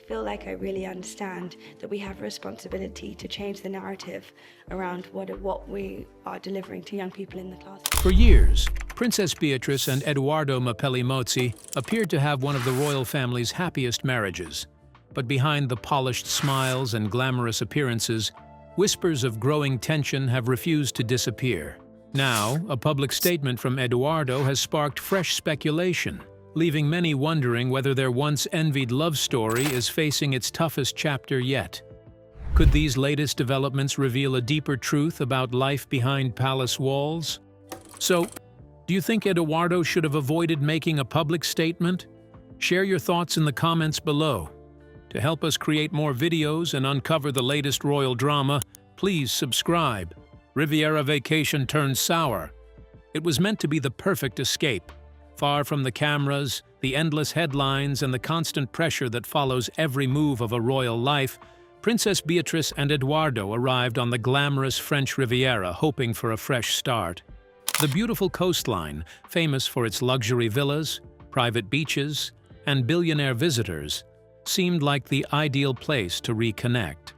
feel like I really understand that we have a responsibility to change the narrative around what we are delivering to young people in the class. For years, Princess Beatrice and Edoardo Mapelli Mozzi appeared to have one of the royal family's happiest marriages. But behind the polished smiles and glamorous appearances, whispers of growing tension have refused to disappear. Now, a public statement from Edoardo has sparked fresh speculation, leaving many wondering whether their once-envied love story is facing its toughest chapter yet. Could these latest developments reveal a deeper truth about life behind palace walls? So, do you think Edoardo should have avoided making a public statement? Share your thoughts in the comments below. To help us create more videos and uncover the latest royal drama, please subscribe. Riviera vacation turned sour. It was meant to be the perfect escape. Far from the cameras, the endless headlines, and the constant pressure that follows every move of a royal life, Princess Beatrice and Edoardo arrived on the glamorous French Riviera, hoping for a fresh start. The beautiful coastline, famous for its luxury villas, private beaches, and billionaire visitors, seemed like the ideal place to reconnect.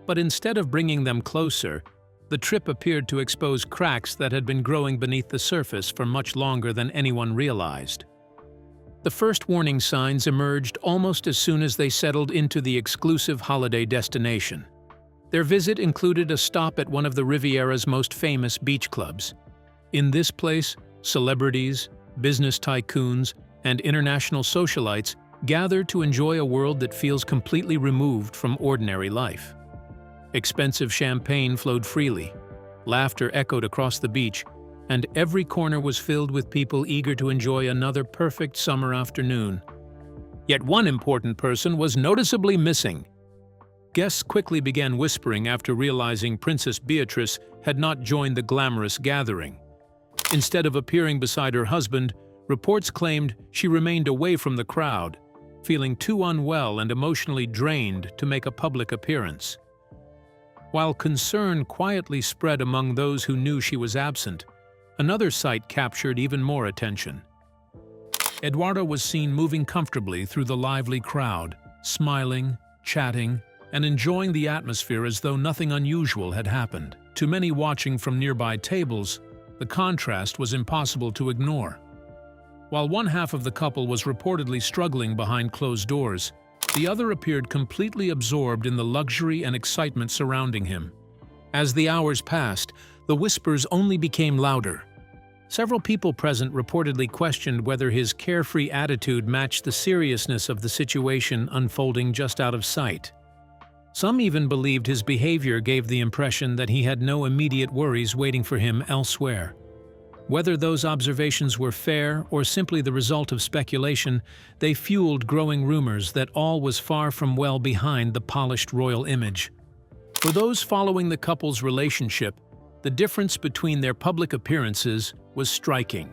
But instead of bringing them closer, the trip appeared to expose cracks that had been growing beneath the surface for much longer than anyone realized. The first warning signs emerged almost as soon as they settled into the exclusive holiday destination. Their visit included a stop at one of the Riviera's most famous beach clubs. In this place, celebrities, business tycoons, and international socialites gather to enjoy a world that feels completely removed from ordinary life. Expensive champagne flowed freely, laughter echoed across the beach, and every corner was filled with people eager to enjoy another perfect summer afternoon. Yet one important person was noticeably missing. Guests quickly began whispering after realizing Princess Beatrice had not joined the glamorous gathering. Instead of appearing beside her husband, reports claimed she remained away from the crowd, feeling too unwell and emotionally drained to make a public appearance. While concern quietly spread among those who knew she was absent, another sight captured even more attention. Edoardo was seen moving comfortably through the lively crowd, smiling, chatting, and enjoying the atmosphere as though nothing unusual had happened. To many watching from nearby tables, the contrast was impossible to ignore. While one half of the couple was reportedly struggling behind closed doors, the other appeared completely absorbed in the luxury and excitement surrounding him. As the hours passed, the whispers only became louder. Several people present reportedly questioned whether his carefree attitude matched the seriousness of the situation unfolding just out of sight. Some even believed his behavior gave the impression that he had no immediate worries waiting for him elsewhere. Whether those observations were fair or simply the result of speculation, they fueled growing rumors that all was far from well behind the polished royal image. For those following the couple's relationship, the difference between their public appearances was striking.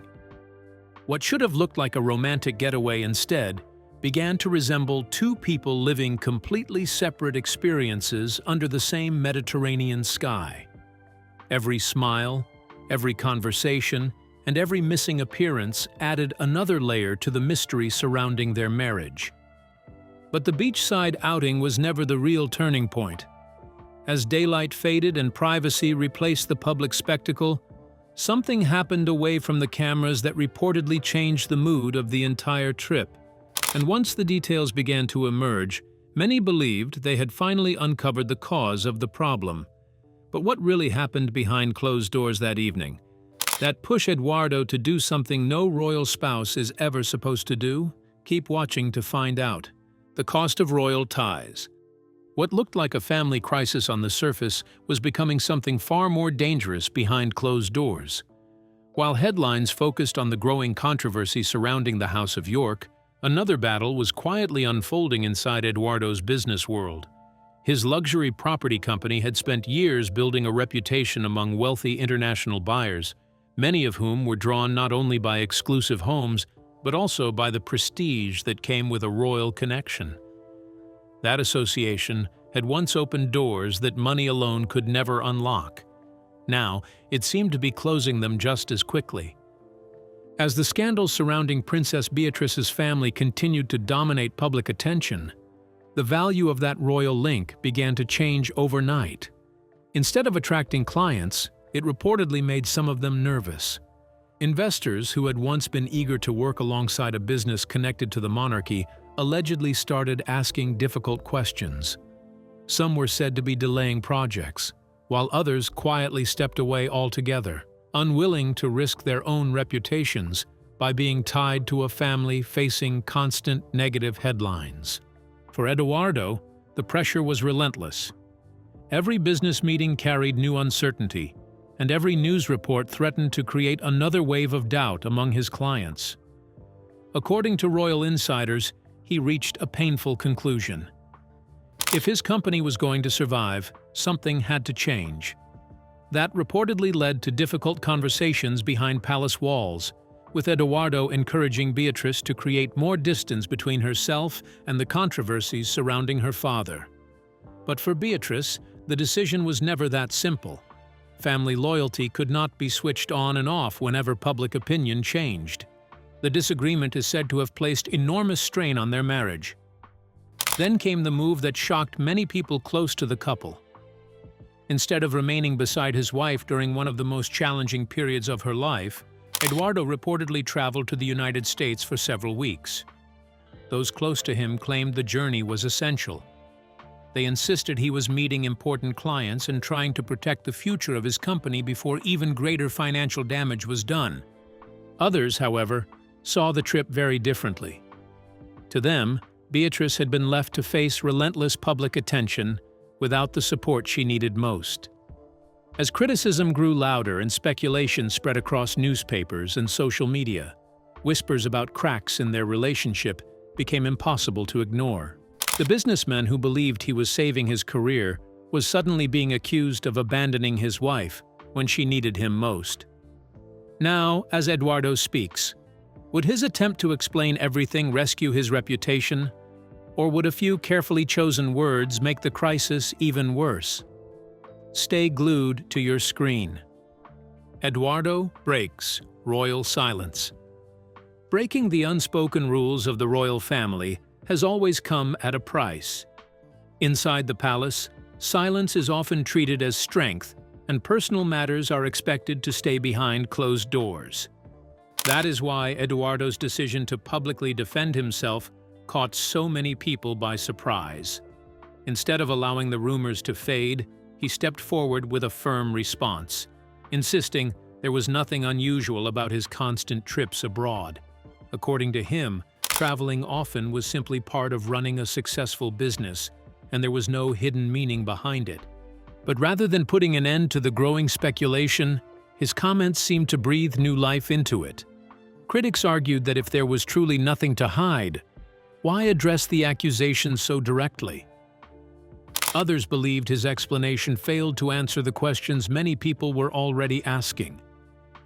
What should have looked like a romantic getaway instead began to resemble two people living completely separate experiences under the same Mediterranean sky. Every smile, every conversation, and every missing appearance added another layer to the mystery surrounding their marriage. But the beachside outing was never the real turning point. As daylight faded and privacy replaced the public spectacle, something happened away from the cameras that reportedly changed the mood of the entire trip. And once the details began to emerge, many believed they had finally uncovered the cause of the problem. But what really happened behind closed doors that evening? That push Edoardo to do something no royal spouse is ever supposed to do? Keep watching to find out. The cost of royal ties. What looked like a family crisis on the surface was becoming something far more dangerous behind closed doors. While headlines focused on the growing controversy surrounding the House of York, another battle was quietly unfolding inside Edoardo's business world. His luxury property company had spent years building a reputation among wealthy international buyers, many of whom were drawn not only by exclusive homes, but also by the prestige that came with a royal connection. That association had once opened doors that money alone could never unlock. Now, it seemed to be closing them just as quickly. As the scandals surrounding Princess Beatrice's family continued to dominate public attention, the value of that royal link began to change overnight. Instead of attracting clients, it reportedly made some of them nervous. Investors who had once been eager to work alongside a business connected to the monarchy allegedly started asking difficult questions. Some were said to be delaying projects, while others quietly stepped away altogether, unwilling to risk their own reputations by being tied to a family facing constant negative headlines. For Edoardo, the pressure was relentless. Every business meeting carried new uncertainty, and every news report threatened to create another wave of doubt among his clients. According to royal insiders, he reached a painful conclusion. If his company was going to survive, something had to change. That reportedly led to difficult conversations behind palace walls, with Edoardo encouraging Beatrice to create more distance between herself and the controversies surrounding her father. But for Beatrice, the decision was never that simple. Family loyalty could not be switched on and off whenever public opinion changed. The disagreement is said to have placed enormous strain on their marriage. Then came the move that shocked many people close to the couple. Instead of remaining beside his wife during one of the most challenging periods of her life, Edoardo reportedly traveled to the United States for several weeks. Those close to him claimed the journey was essential. They insisted he was meeting important clients and trying to protect the future of his company before even greater financial damage was done. Others, however, saw the trip very differently. To them, Beatrice had been left to face relentless public attention without the support she needed most. As criticism grew louder and speculation spread across newspapers and social media, whispers about cracks in their relationship became impossible to ignore. The businessman who believed he was saving his career was suddenly being accused of abandoning his wife when she needed him most. Now, as Edoardo speaks, would his attempt to explain everything rescue his reputation? Or would a few carefully chosen words make the crisis even worse? Stay glued to your screen. Edoardo breaks royal silence. Breaking the unspoken rules of the royal family has always come at a price. Inside the palace, silence is often treated as strength, and personal matters are expected to stay behind closed doors. That is why Edoardo's decision to publicly defend himself caught so many people by surprise. Instead of allowing the rumors to fade, he stepped forward with a firm response, insisting there was nothing unusual about his constant trips abroad. According to him, traveling often was simply part of running a successful business, and there was no hidden meaning behind it. But rather than putting an end to the growing speculation, his comments seemed to breathe new life into it. Critics argued that if there was truly nothing to hide, why address the accusations so directly? Others believed his explanation failed to answer the questions many people were already asking.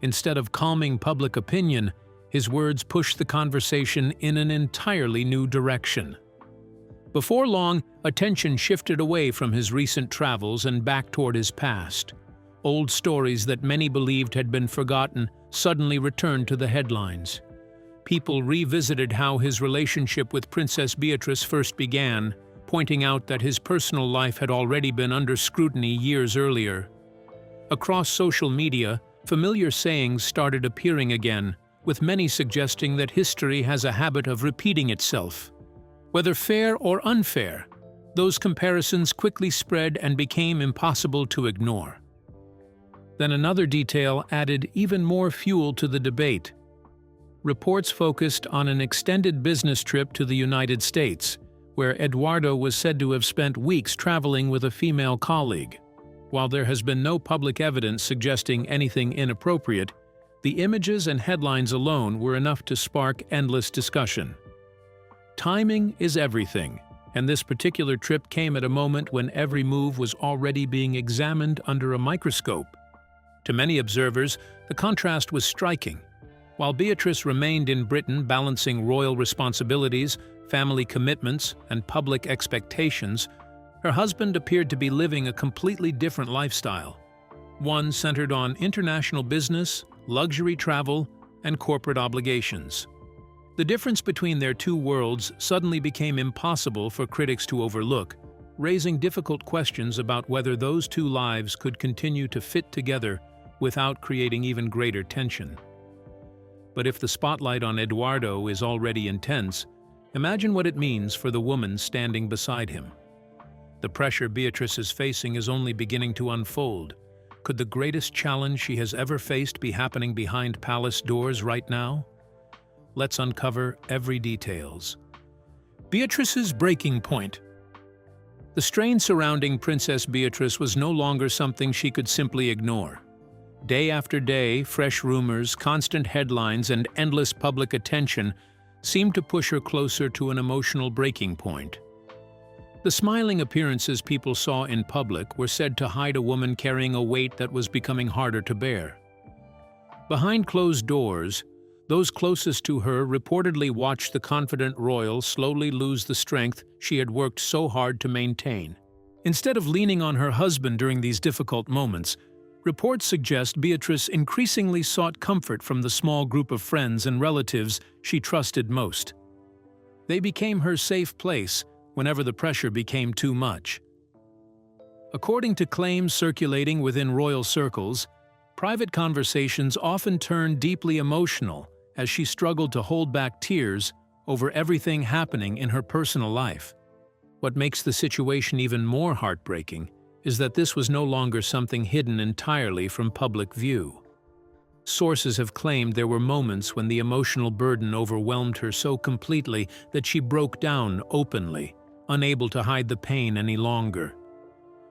Instead of calming public opinion, his words pushed the conversation in an entirely new direction. Before long, attention shifted away from his recent travels and back toward his past. Old stories that many believed had been forgotten suddenly returned to the headlines. People revisited how his relationship with Princess Beatrice first began, pointing out that his personal life had already been under scrutiny years earlier. Across social media, familiar sayings started appearing again, with many suggesting that history has a habit of repeating itself. Whether fair or unfair, those comparisons quickly spread and became impossible to ignore. Then another detail added even more fuel to the debate. Reports focused on an extended business trip to the United States, where Edoardo was said to have spent weeks traveling with a female colleague. While there has been no public evidence suggesting anything inappropriate, the images and headlines alone were enough to spark endless discussion. Timing is everything, and this particular trip came at a moment when every move was already being examined under a microscope. To many observers, the contrast was striking. While Beatrice remained in Britain balancing royal responsibilities, family commitments, and public expectations, her husband appeared to be living a completely different lifestyle, one centered on international business, luxury travel, and corporate obligations. The difference between their two worlds suddenly became impossible for critics to overlook, raising difficult questions about whether those two lives could continue to fit together without creating even greater tension. But if the spotlight on Edoardo is already intense, imagine what it means for the woman standing beside him. The pressure Beatrice is facing is only beginning to unfold. Could the greatest challenge she has ever faced be happening behind palace doors right now? Let's uncover every details. Beatrice's breaking point. The strain surrounding Princess Beatrice was no longer something she could simply ignore. Day after day, fresh rumors, constant headlines, and endless public attention seemed to push her closer to an emotional breaking point. The smiling appearances people saw in public were said to hide a woman carrying a weight that was becoming harder to bear. Behind closed doors, those closest to her reportedly watched the confident royal slowly lose the strength she had worked so hard to maintain. Instead of leaning on her husband during these difficult moments, reports suggest Beatrice increasingly sought comfort from the small group of friends and relatives she trusted most. They became her safe place whenever the pressure became too much. According to claims circulating within royal circles, private conversations often turned deeply emotional as she struggled to hold back tears over everything happening in her personal life. What makes the situation even more heartbreaking is that this was no longer something hidden entirely from public view. Sources have claimed there were moments when the emotional burden overwhelmed her so completely that she broke down openly, unable to hide the pain any longer.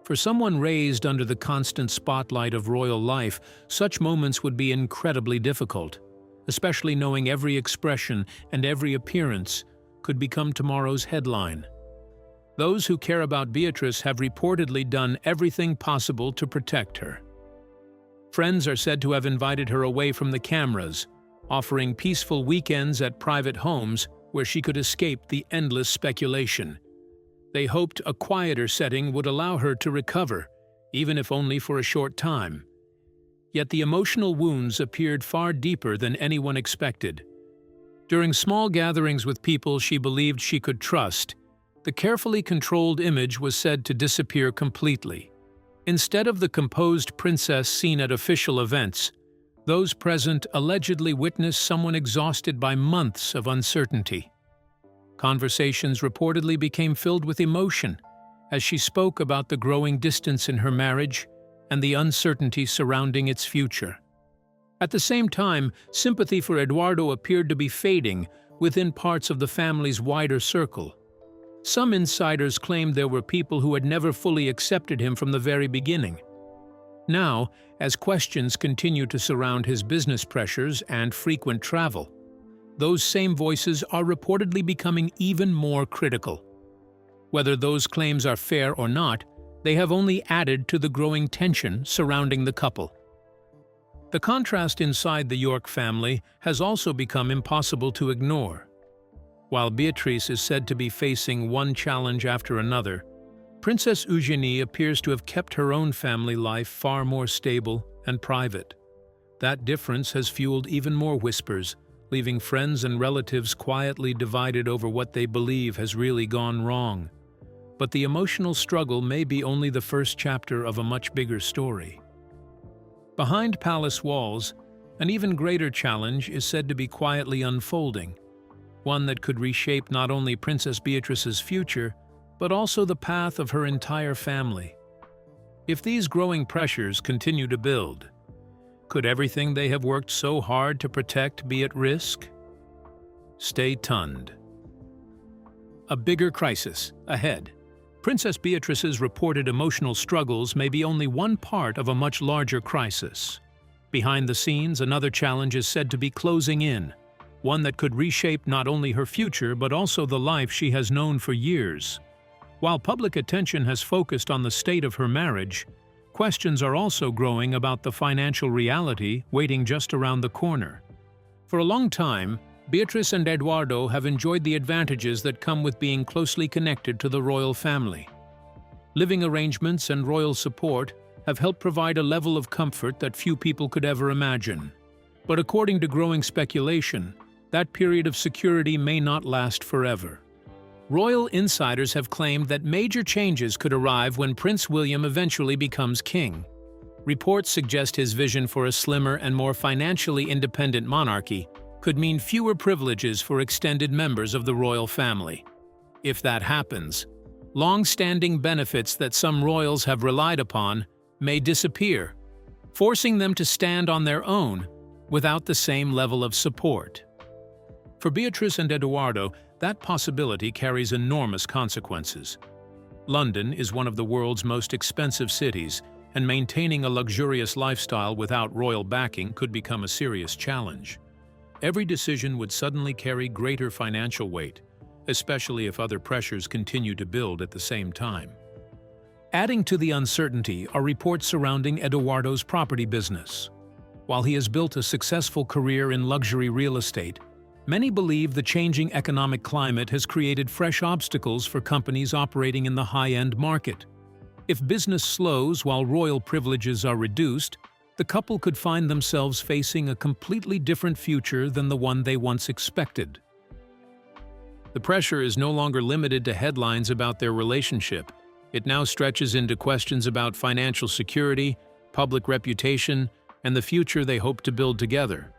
For someone raised under the constant spotlight of royal life, such moments would be incredibly difficult, especially knowing every expression and every appearance could become tomorrow's headline. Those who care about Beatrice have reportedly done everything possible to protect her. Friends are said to have invited her away from the cameras, offering peaceful weekends at private homes where she could escape the endless speculation. They hoped a quieter setting would allow her to recover, even if only for a short time. Yet the emotional wounds appeared far deeper than anyone expected. During small gatherings with people she believed she could trust, the carefully controlled image was said to disappear completely. Instead of the composed princess seen at official events, those present allegedly witnessed someone exhausted by months of uncertainty. Conversations reportedly became filled with emotion as she spoke about the growing distance in her marriage and the uncertainty surrounding its future. At the same time, sympathy for Edoardo appeared to be fading within parts of the family's wider circle. Some insiders claimed there were people who had never fully accepted him from the very beginning. Now, as questions continue to surround his business pressures and frequent travel, those same voices are reportedly becoming even more critical. Whether those claims are fair or not, they have only added to the growing tension surrounding the couple. The contrast inside the York family has also become impossible to ignore. While Beatrice is said to be facing one challenge after another, Princess Eugenie appears to have kept her own family life far more stable and private. That difference has fueled even more whispers, leaving friends and relatives quietly divided over what they believe has really gone wrong. But the emotional struggle may be only the first chapter of a much bigger story. Behind palace walls, an even greater challenge is said to be quietly unfolding, one that could reshape not only Princess Beatrice's future, but also the path of her entire family. If these growing pressures continue to build, could everything they have worked so hard to protect be at risk? Stay tuned. A bigger crisis ahead. Princess Beatrice's reported emotional struggles may be only one part of a much larger crisis. Behind the scenes, another challenge is said to be closing in, one that could reshape not only her future but also the life she has known for years. While public attention has focused on the state of her marriage, questions are also growing about the financial reality waiting just around the corner. For a long time, Beatrice and Edoardo have enjoyed the advantages that come with being closely connected to the royal family. Living arrangements and royal support have helped provide a level of comfort that few people could ever imagine. But according to growing speculation, that period of security may not last forever. Royal insiders have claimed that major changes could arrive when Prince William eventually becomes king. Reports suggest his vision for a slimmer and more financially independent monarchy could mean fewer privileges for extended members of the royal family. If that happens, long-standing benefits that some royals have relied upon may disappear, forcing them to stand on their own without the same level of support. For Beatrice and Edoardo, that possibility carries enormous consequences. London is one of the world's most expensive cities, and maintaining a luxurious lifestyle without royal backing could become a serious challenge. Every decision would suddenly carry greater financial weight, especially if other pressures continue to build at the same time. Adding to the uncertainty are reports surrounding Edoardo's property business. While he has built a successful career in luxury real estate, many believe the changing economic climate has created fresh obstacles for companies operating in the high-end market. If business slows while royal privileges are reduced, the couple could find themselves facing a completely different future than the one they once expected. The pressure is no longer limited to headlines about their relationship. It now stretches into questions about financial security, public reputation, and the future they hope to build together.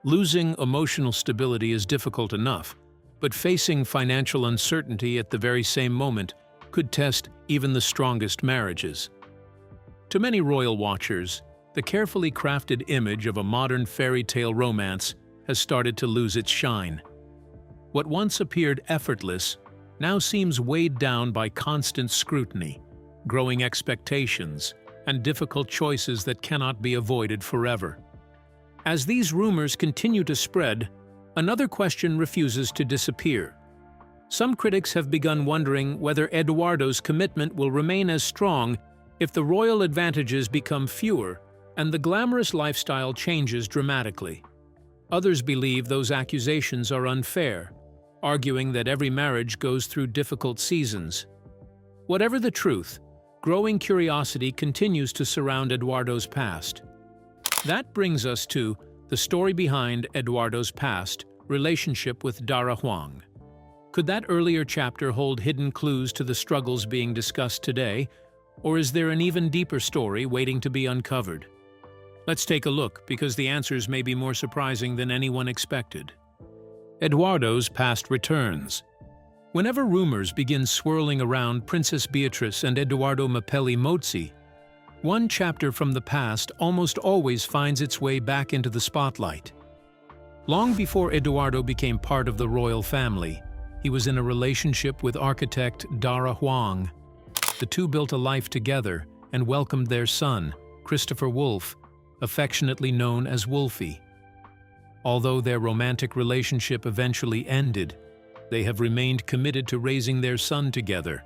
Losing emotional stability is difficult enough, but facing financial uncertainty at the very same moment could test even the strongest marriages. To many royal watchers, the carefully crafted image of a modern fairy tale romance has started to lose its shine. What once appeared effortless now seems weighed down by constant scrutiny, growing expectations, and difficult choices that cannot be avoided forever. As these rumors continue to spread, another question refuses to disappear. Some critics have begun wondering whether Edoardo's commitment will remain as strong if the royal advantages become fewer and the glamorous lifestyle changes dramatically. Others believe those accusations are unfair, arguing that every marriage goes through difficult seasons. Whatever the truth, growing curiosity continues to surround Edoardo's past. That brings us to the story behind Edoardo's past relationship with Dara Huang. Could that earlier chapter hold hidden clues to the struggles being discussed today, or is there an even deeper story waiting to be uncovered? Let's take a look, because the answers may be more surprising than anyone expected. Edoardo's past returns. Whenever rumors begin swirling around Princess Beatrice and Edoardo Mapelli Mozzi, one chapter from the past almost always finds its way back into the spotlight. Long before Edoardo became part of the royal family, he was in a relationship with architect Dara Huang. The two built a life together and welcomed their son, Christopher Wolfe, affectionately known as Wolfie. Although their romantic relationship eventually ended, they have remained committed to raising their son together,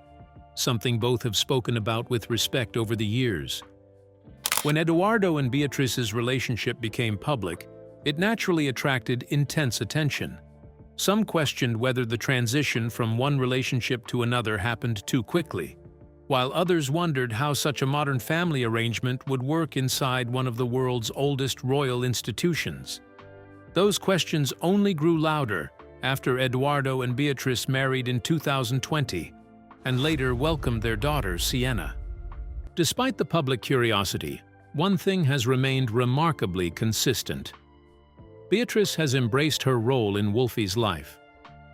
something both have spoken about with respect over the years. When Edoardo and Beatrice's relationship became public, it naturally attracted intense attention. Some questioned whether the transition from one relationship to another happened too quickly, while others wondered how such a modern family arrangement would work inside one of the world's oldest royal institutions. Those questions only grew louder after Edoardo and Beatrice married in 2020 and later welcomed their daughter, Sienna. Despite the public curiosity, one thing has remained remarkably consistent. Beatrice has embraced her role in Wolfie's life.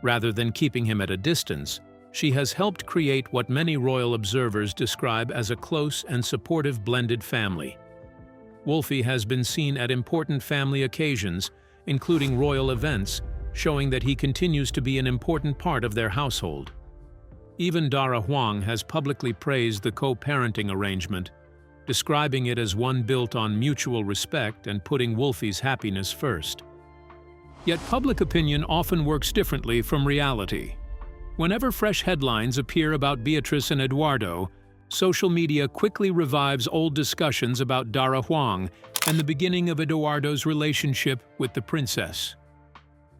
Rather than keeping him at a distance, she has helped create what many royal observers describe as a close and supportive blended family. Wolfie has been seen at important family occasions, including royal events, showing that he continues to be an important part of their household. Even Dara Huang has publicly praised the co-parenting arrangement, describing it as one built on mutual respect and putting Wolfie's happiness first. Yet public opinion often works differently from reality. Whenever fresh headlines appear about Beatrice and Edoardo, social media quickly revives old discussions about Dara Huang and the beginning of Edoardo's relationship with the princess.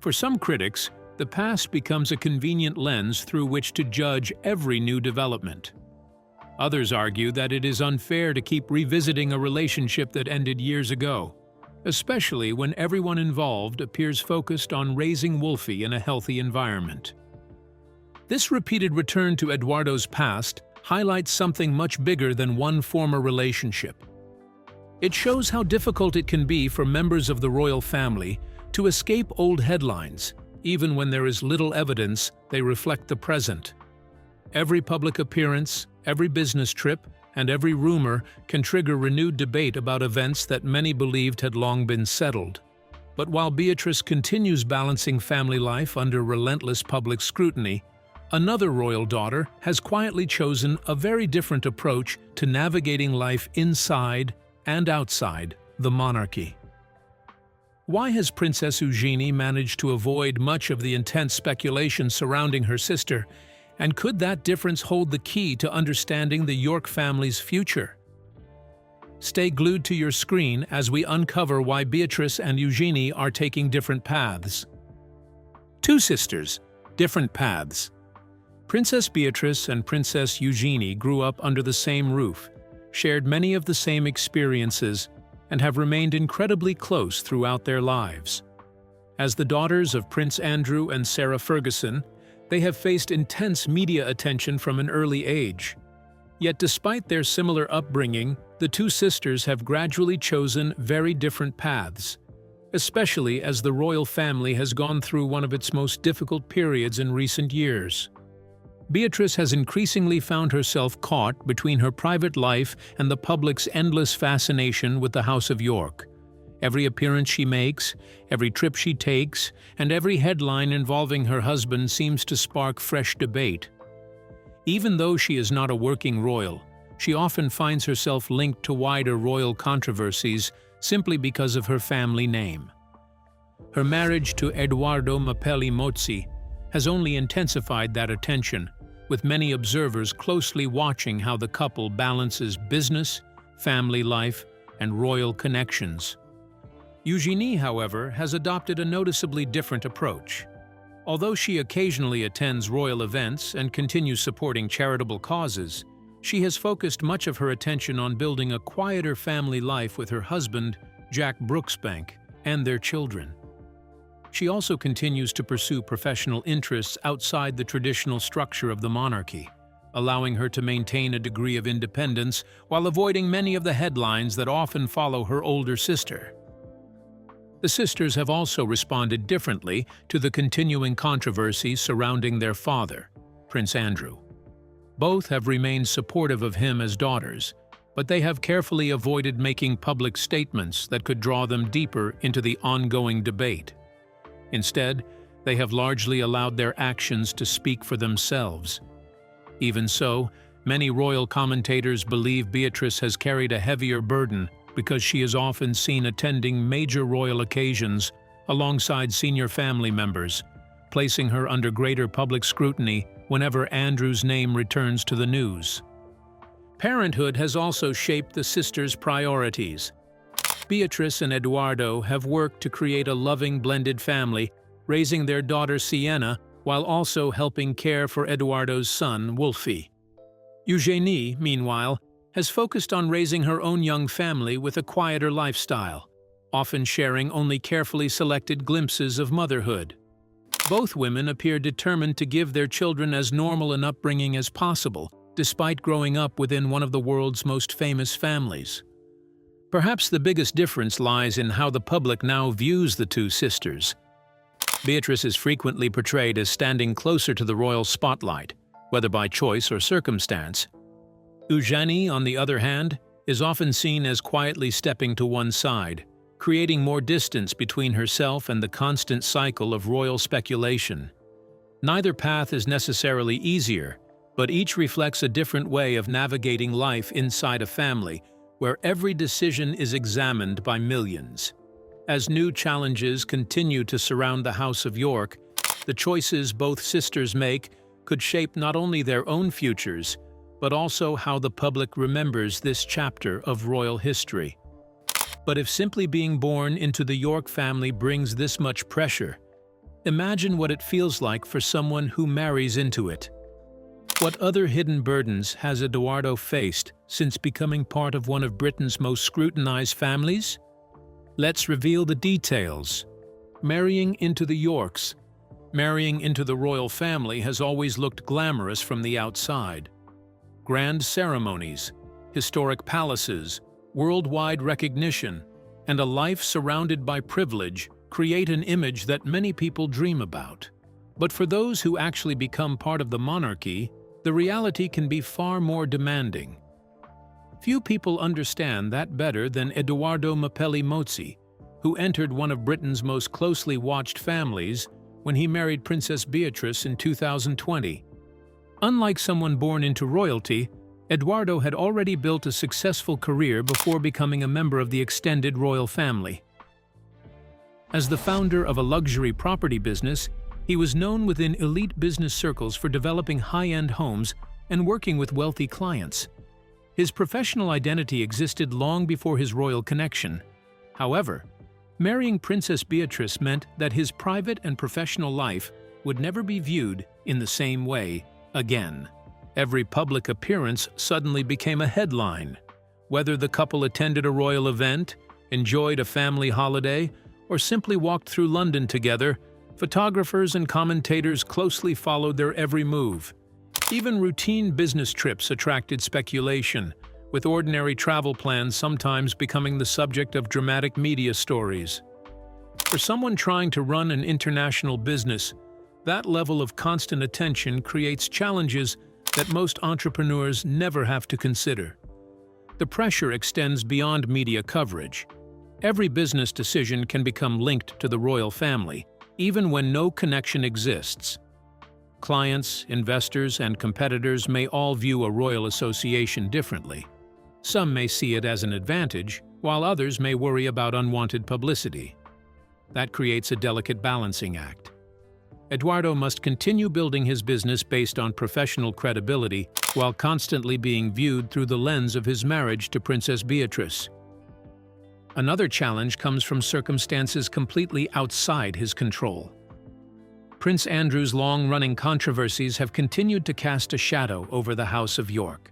For some critics, the past becomes a convenient lens through which to judge every new development. Others argue that it is unfair to keep revisiting a relationship that ended years ago, especially when everyone involved appears focused on raising Wolfie in a healthy environment. This repeated return to Edoardo's past highlights something much bigger than one former relationship. It shows how difficult it can be for members of the royal family to escape old headlines, even when there is little evidence they reflect the present. Every public appearance, every business trip, and every rumor can trigger renewed debate about events that many believed had long been settled. But while Beatrice continues balancing family life under relentless public scrutiny, another royal daughter has quietly chosen a very different approach to navigating life inside and outside the monarchy. Why has Princess Eugenie managed to avoid much of the intense speculation surrounding her sister, and could that difference hold the key to understanding the York family's future? Stay glued to your screen as we uncover why Beatrice and Eugenie are taking different paths. Two sisters, different paths. Princess Beatrice and Princess Eugenie grew up under the same roof, shared many of the same experiences, and have remained incredibly close throughout their lives. As the daughters of Prince Andrew and Sarah Ferguson, they have faced intense media attention from an early age. Yet despite their similar upbringing, the two sisters have gradually chosen very different paths, especially as the royal family has gone through one of its most difficult periods in recent years. Beatrice has increasingly found herself caught between her private life and the public's endless fascination with the House of York. Every appearance she makes, every trip she takes, and every headline involving her husband seems to spark fresh debate. Even though she is not a working royal, she often finds herself linked to wider royal controversies simply because of her family name. Her marriage to Edoardo Mapelli Mozzi has only intensified that attention, with many observers closely watching how the couple balances business, family life, and royal connections. Eugenie, however, has adopted a noticeably different approach. Although she occasionally attends royal events and continues supporting charitable causes, she has focused much of her attention on building a quieter family life with her husband, Jack Brooksbank, and their children. She also continues to pursue professional interests outside the traditional structure of the monarchy, allowing her to maintain a degree of independence while avoiding many of the headlines that often follow her older sister. The sisters have also responded differently to the continuing controversy surrounding their father, Prince Andrew. Both have remained supportive of him as daughters, but they have carefully avoided making public statements that could draw them deeper into the ongoing debate. Instead, they have largely allowed their actions to speak for themselves. Even so, many royal commentators believe Beatrice has carried a heavier burden because she is often seen attending major royal occasions alongside senior family members, placing her under greater public scrutiny whenever Andrew's name returns to the news. Parenthood has also shaped the sisters' priorities. Beatrice and Edoardo have worked to create a loving blended family, raising their daughter Sienna while also helping care for Edoardo's son, Wolfie. Eugenie, meanwhile, has focused on raising her own young family with a quieter lifestyle, often sharing only carefully selected glimpses of motherhood. Both women appear determined to give their children as normal an upbringing as possible, despite growing up within one of the world's most famous families. Perhaps the biggest difference lies in how the public now views the two sisters. Beatrice is frequently portrayed as standing closer to the royal spotlight, whether by choice or circumstance. Eugenie, on the other hand, is often seen as quietly stepping to one side, creating more distance between herself and the constant cycle of royal speculation. Neither path is necessarily easier, but each reflects a different way of navigating life inside a family, where every decision is examined by millions. As new challenges continue to surround the House of York, the choices both sisters make could shape not only their own futures, but also how the public remembers this chapter of royal history. But if simply being born into the York family brings this much pressure, imagine what it feels like for someone who marries into it. What other hidden burdens has Edoardo faced since becoming part of one of Britain's most scrutinized families? Let's reveal the details. Marrying into the Yorks. Marrying into the royal family has always looked glamorous from the outside. Grand ceremonies, historic palaces, worldwide recognition, and a life surrounded by privilege create an image that many people dream about. But for those who actually become part of the monarchy, the reality can be far more demanding. Few people understand that better than Edoardo Mapelli, who entered one of Britain's most closely watched families when he married Princess Beatrice in 2020. Unlike someone born into royalty, Edoardo had already built a successful career before becoming a member of the extended royal family. As the founder of a luxury property business, he was known within elite business circles for developing high-end homes and working with wealthy clients. His professional identity existed long before his royal connection. However, marrying Princess Beatrice meant that his private and professional life would never be viewed in the same way again. Every public appearance suddenly became a headline. Whether the couple attended a royal event, enjoyed a family holiday, or simply walked through London together, photographers and commentators closely followed their every move. Even routine business trips attracted speculation, with ordinary travel plans sometimes becoming the subject of dramatic media stories. For someone trying to run an international business, that level of constant attention creates challenges that most entrepreneurs never have to consider. The pressure extends beyond media coverage. Every business decision can become linked to the royal family, even when no connection exists. Clients, investors, and competitors may all view a royal association differently. Some may see it as an advantage, while others may worry about unwanted publicity. That creates a delicate balancing act. Edoardo must continue building his business based on professional credibility while constantly being viewed through the lens of his marriage to Princess Beatrice. Another challenge comes from circumstances completely outside his control. Prince Andrew's long-running controversies have continued to cast a shadow over the House of York.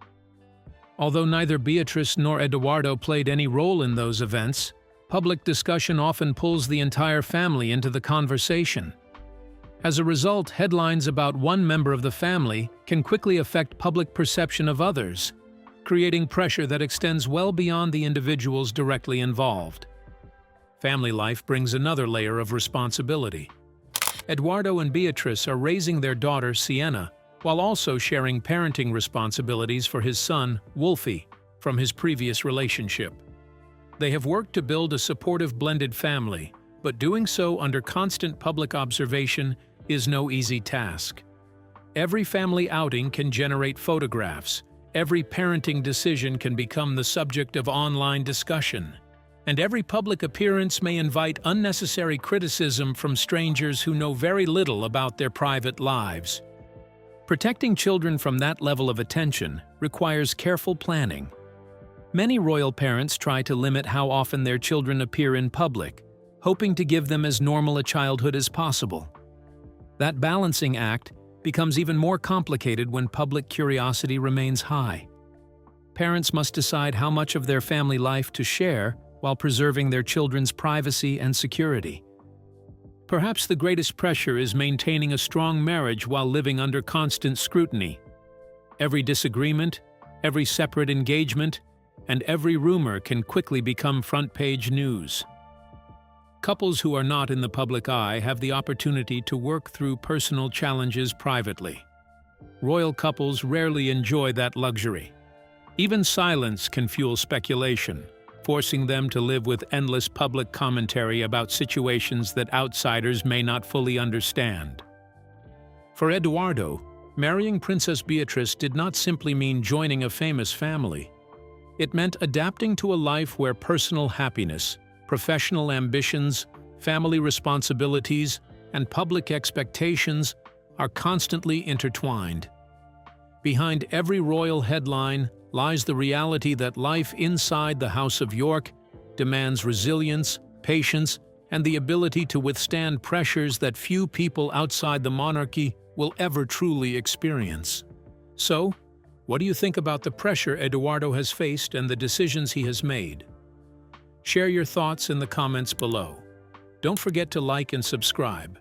Although neither Beatrice nor Edoardo played any role in those events, public discussion often pulls the entire family into the conversation. As a result, headlines about one member of the family can quickly affect public perception of others, creating pressure that extends well beyond the individuals directly involved. Family life brings another layer of responsibility. Edoardo and Beatrice are raising their daughter, Sienna, while also sharing parenting responsibilities for his son, Wolfie, from his previous relationship. They have worked to build a supportive blended family, but doing so under constant public observation is no easy task. Every family outing can generate photographs. Every parenting decision can become the subject of online discussion. And every public appearance may invite unnecessary criticism from strangers who know very little about their private lives. Protecting children from that level of attention requires careful planning. Many royal parents try to limit how often their children appear in public, hoping to give them as normal a childhood as possible. That balancing act becomes even more complicated when public curiosity remains high. Parents must decide how much of their family life to share while preserving their children's privacy and security. Perhaps the greatest pressure is maintaining a strong marriage while living under constant scrutiny. Every disagreement, every separate engagement, and every rumor can quickly become front-page news. Couples who are not in the public eye have the opportunity to work through personal challenges privately. Royal couples rarely enjoy that luxury. Even silence can fuel speculation, forcing them to live with endless public commentary about situations that outsiders may not fully understand. For Edoardo, marrying Princess Beatrice did not simply mean joining a famous family. It meant adapting to a life where personal happiness, professional ambitions, family responsibilities, and public expectations are constantly intertwined. Behind every royal headline lies the reality that life inside the House of York demands resilience, patience, and the ability to withstand pressures that few people outside the monarchy will ever truly experience. So, what do you think about the pressure Edoardo has faced and the decisions he has made? Share your thoughts in the comments below. Don't forget to like and subscribe.